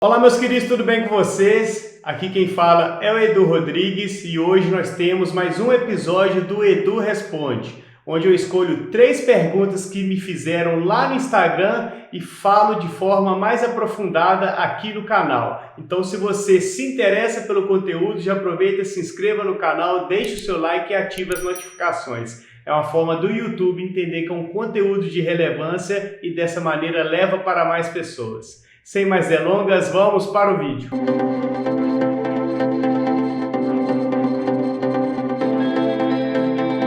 Olá meus queridos, tudo bem com vocês? Aqui quem fala é o Edu Rodrigues e hoje nós temos mais um episódio do Edu Responde, onde eu escolho 3 perguntas que me fizeram lá no Instagram e falo de forma mais aprofundada aqui no canal. Então se você se interessa pelo conteúdo, já aproveita, se inscreva no canal, deixe o seu like e ative as notificações. É uma forma do YouTube entender que é um conteúdo de relevância e dessa maneira leva para mais pessoas. Sem mais delongas, vamos para o vídeo.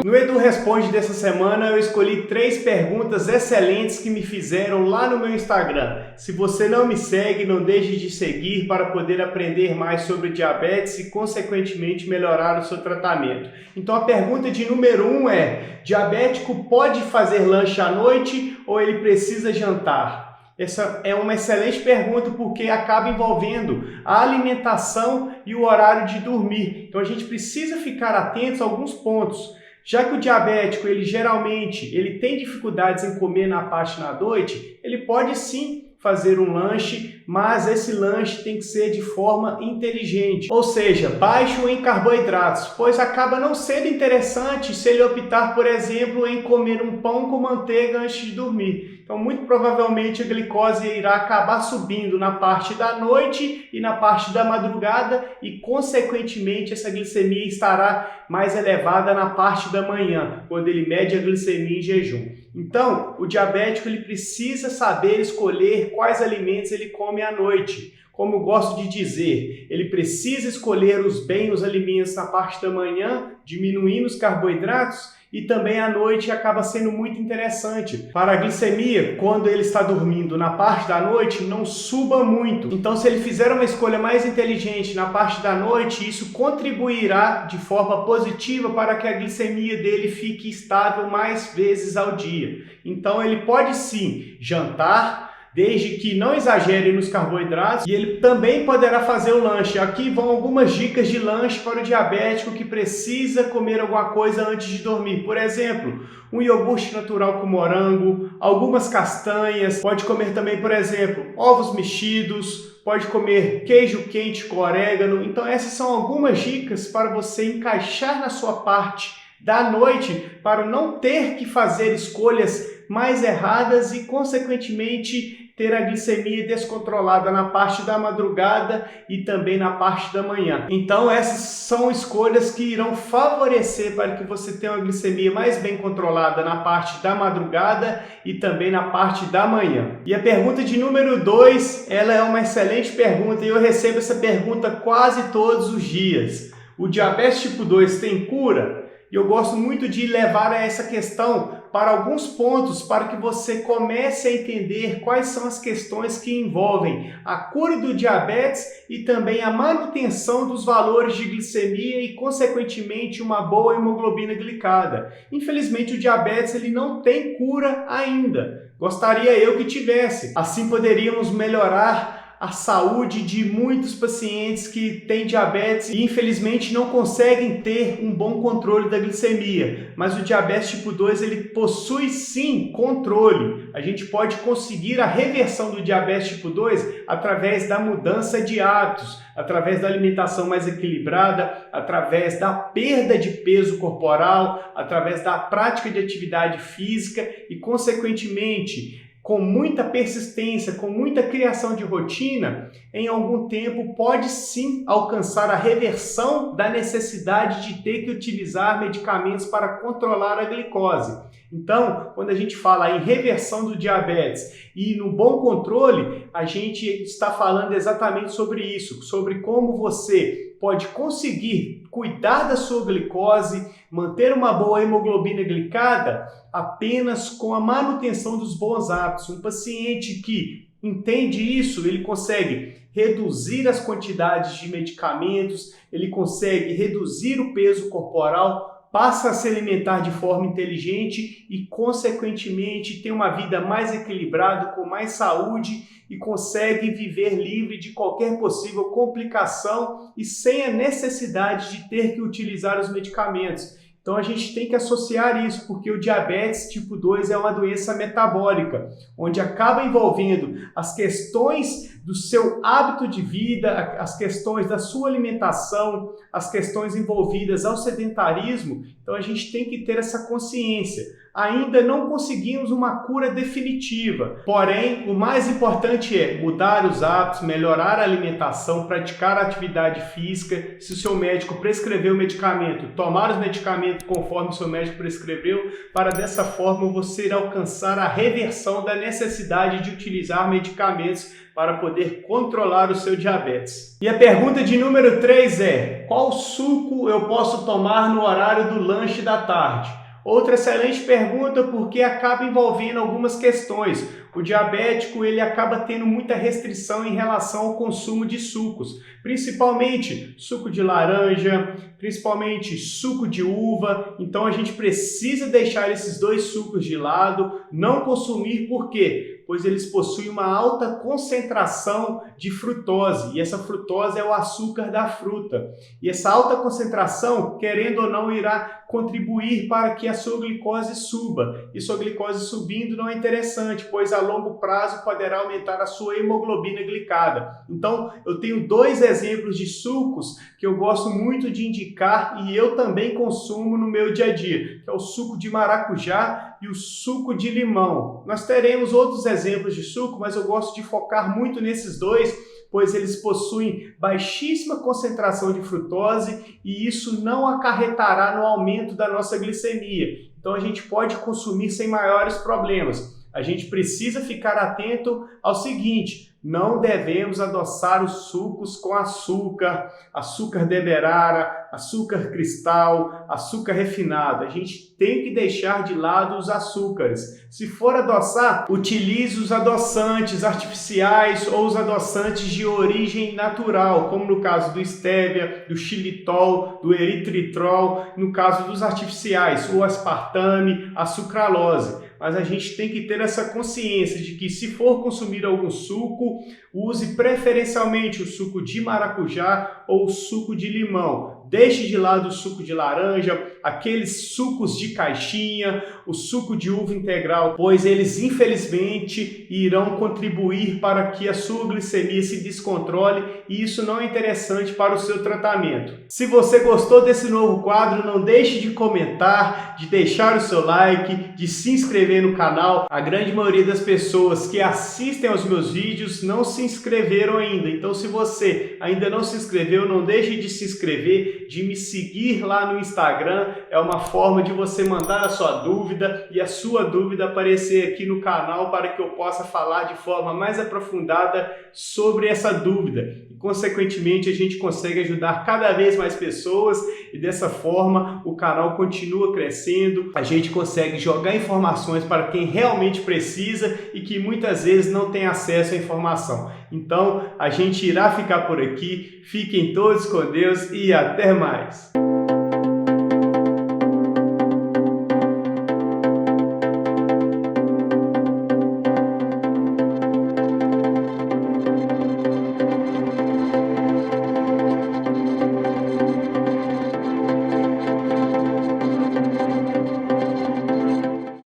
No Edu Responde dessa semana eu escolhi 3 perguntas excelentes que me fizeram lá no meu Instagram. Se você não me segue, não deixe de seguir para poder aprender mais sobre diabetes e consequentemente melhorar o seu tratamento. Então a pergunta de número 1 é: diabético pode fazer lanche à noite ou ele precisa jantar? Essa é uma excelente pergunta porque acaba envolvendo a alimentação e o horário de dormir. Então a gente precisa ficar atentos a alguns pontos. Já que o diabético, ele tem dificuldades em comer na parte da noite, ele pode sim fazer um lanche, mas esse lanche tem que ser de forma inteligente, ou seja, baixo em carboidratos, pois acaba não sendo interessante se ele optar, por exemplo, em comer um pão com manteiga antes de dormir. Então, muito provavelmente a glicose irá acabar subindo na parte da noite e na parte da madrugada e, consequentemente, essa glicemia estará mais elevada na parte da manhã, quando ele mede a glicemia em jejum. Então, o diabético ele precisa saber escolher quais alimentos ele come à noite. Como eu gosto de dizer, ele precisa escolher os alimentos na parte da manhã, diminuindo os carboidratos, e também à noite acaba sendo muito interessante para a glicemia, quando ele está dormindo na parte da noite, não suba muito. Então, se ele fizer uma escolha mais inteligente na parte da noite, isso contribuirá de forma positiva para que a glicemia dele fique estável mais vezes ao dia. Então, ele pode sim jantar, desde que não exagere nos carboidratos, e ele também poderá fazer o lanche. Aqui vão algumas dicas de lanche para o diabético que precisa comer alguma coisa antes de dormir. Por exemplo, um iogurte natural com morango, algumas castanhas, pode comer também, por exemplo, ovos mexidos, pode comer queijo quente com orégano. Então essas são algumas dicas para você encaixar na sua parte da noite para não ter que fazer escolhas mais erradas e, consequentemente, ter a glicemia descontrolada na parte da madrugada e também na parte da manhã. Então essas são escolhas que irão favorecer para que você tenha uma glicemia mais bem controlada na parte da madrugada e também na parte da manhã. E a pergunta de número 2, ela é uma excelente pergunta e eu recebo essa pergunta quase todos os dias. O diabetes tipo 2 tem cura? E eu gosto muito de levar essa questão para alguns pontos para que você comece a entender quais são as questões que envolvem a cura do diabetes e também a manutenção dos valores de glicemia e, consequentemente, uma boa hemoglobina glicada. Infelizmente, o diabetes ele não tem cura ainda. Gostaria eu que tivesse. Assim poderíamos melhorar a saúde de muitos pacientes que têm diabetes e infelizmente não conseguem ter um bom controle da glicemia. Mas o diabetes tipo 2 ele possui sim controle. A gente pode conseguir a reversão do diabetes tipo 2 através da mudança de hábitos, através da alimentação mais equilibrada, através da perda de peso corporal, através da prática de atividade física e, consequentemente, com muita persistência, com muita criação de rotina, em algum tempo pode sim alcançar a reversão da necessidade de ter que utilizar medicamentos para controlar a glicose. Então, quando a gente fala em reversão do diabetes e no bom controle, a gente está falando exatamente sobre isso, sobre como você pode conseguir cuidar da sua glicose, manter uma boa hemoglobina glicada apenas com a manutenção dos bons hábitos. Um paciente que entende isso, ele consegue reduzir as quantidades de medicamentos, ele consegue reduzir o peso corporal, passa a se alimentar de forma inteligente e, consequentemente, tem uma vida mais equilibrada, com mais saúde e consegue viver livre de qualquer possível complicação e sem a necessidade de ter que utilizar os medicamentos. Então a gente tem que associar isso, porque o diabetes tipo 2 é uma doença metabólica, onde acaba envolvendo as questões do seu hábito de vida, as questões da sua alimentação, as questões envolvidas ao sedentarismo. Então a gente tem que ter essa consciência. Ainda não conseguimos uma cura definitiva, porém o mais importante é mudar os hábitos, melhorar a alimentação, praticar a atividade física. Se o seu médico prescreveu o medicamento, tomar os medicamentos conforme o seu médico prescreveu, para dessa forma você alcançar a reversão da necessidade de utilizar medicamentos para poder controlar o seu diabetes. E a pergunta de número 3 é: qual suco eu posso tomar no horário do lanche da tarde? Outra excelente pergunta, porque acaba envolvendo algumas questões. O diabético ele acaba tendo muita restrição em relação ao consumo de sucos, principalmente suco de laranja, principalmente suco de uva. Então a gente precisa deixar esses dois sucos de lado, não consumir. Por quê? Pois eles possuem uma alta concentração de frutose, e essa frutose é o açúcar da fruta. E essa alta concentração, querendo ou não, irá contribuir para que a sua glicose suba. E sua glicose subindo não é interessante, pois a longo prazo poderá aumentar a sua hemoglobina glicada. Então, eu tenho dois exemplos de sucos que eu gosto muito de indicar e eu também consumo no meu dia a dia, que é o suco de maracujá e o suco de limão. Nós teremos outros exemplos de suco, mas eu gosto de focar muito nesses dois, pois eles possuem baixíssima concentração de frutose e isso não acarretará no aumento da nossa glicemia. Então a gente pode consumir sem maiores problemas. A gente precisa ficar atento ao seguinte: não devemos adoçar os sucos com açúcar, açúcar demerara, açúcar cristal, açúcar refinado. A gente tem que deixar de lado os açúcares. Se for adoçar, utilize os adoçantes artificiais ou os adoçantes de origem natural, como no caso do stevia, do xilitol, do eritritol, no caso dos artificiais, o aspartame, a sucralose. Mas a gente tem que ter essa consciência de que, se for consumir algum suco, use preferencialmente o suco de maracujá ou o suco de limão. Deixe de lado o suco de laranja, aqueles sucos de caixinha, o suco de uva integral, pois eles infelizmente irão contribuir para que a sua glicemia se descontrole e isso não é interessante para o seu tratamento. Se você gostou desse novo quadro, não deixe de comentar, de deixar o seu like, de se inscrever no canal. A grande maioria das pessoas que assistem aos meus vídeos não se inscreveram ainda, então se você ainda não se inscreveu, não deixe de se inscrever, de me seguir lá no Instagram. É uma forma de você mandar a sua dúvida e a sua dúvida aparecer aqui no canal para que eu possa falar de forma mais aprofundada sobre essa dúvida. E, consequentemente, a gente consegue ajudar cada vez mais pessoas e dessa forma o canal continua crescendo. A gente consegue jogar informações para quem realmente precisa e que muitas vezes não tem acesso à informação. Então, a gente irá ficar por aqui. Fiquem todos com Deus e até mais!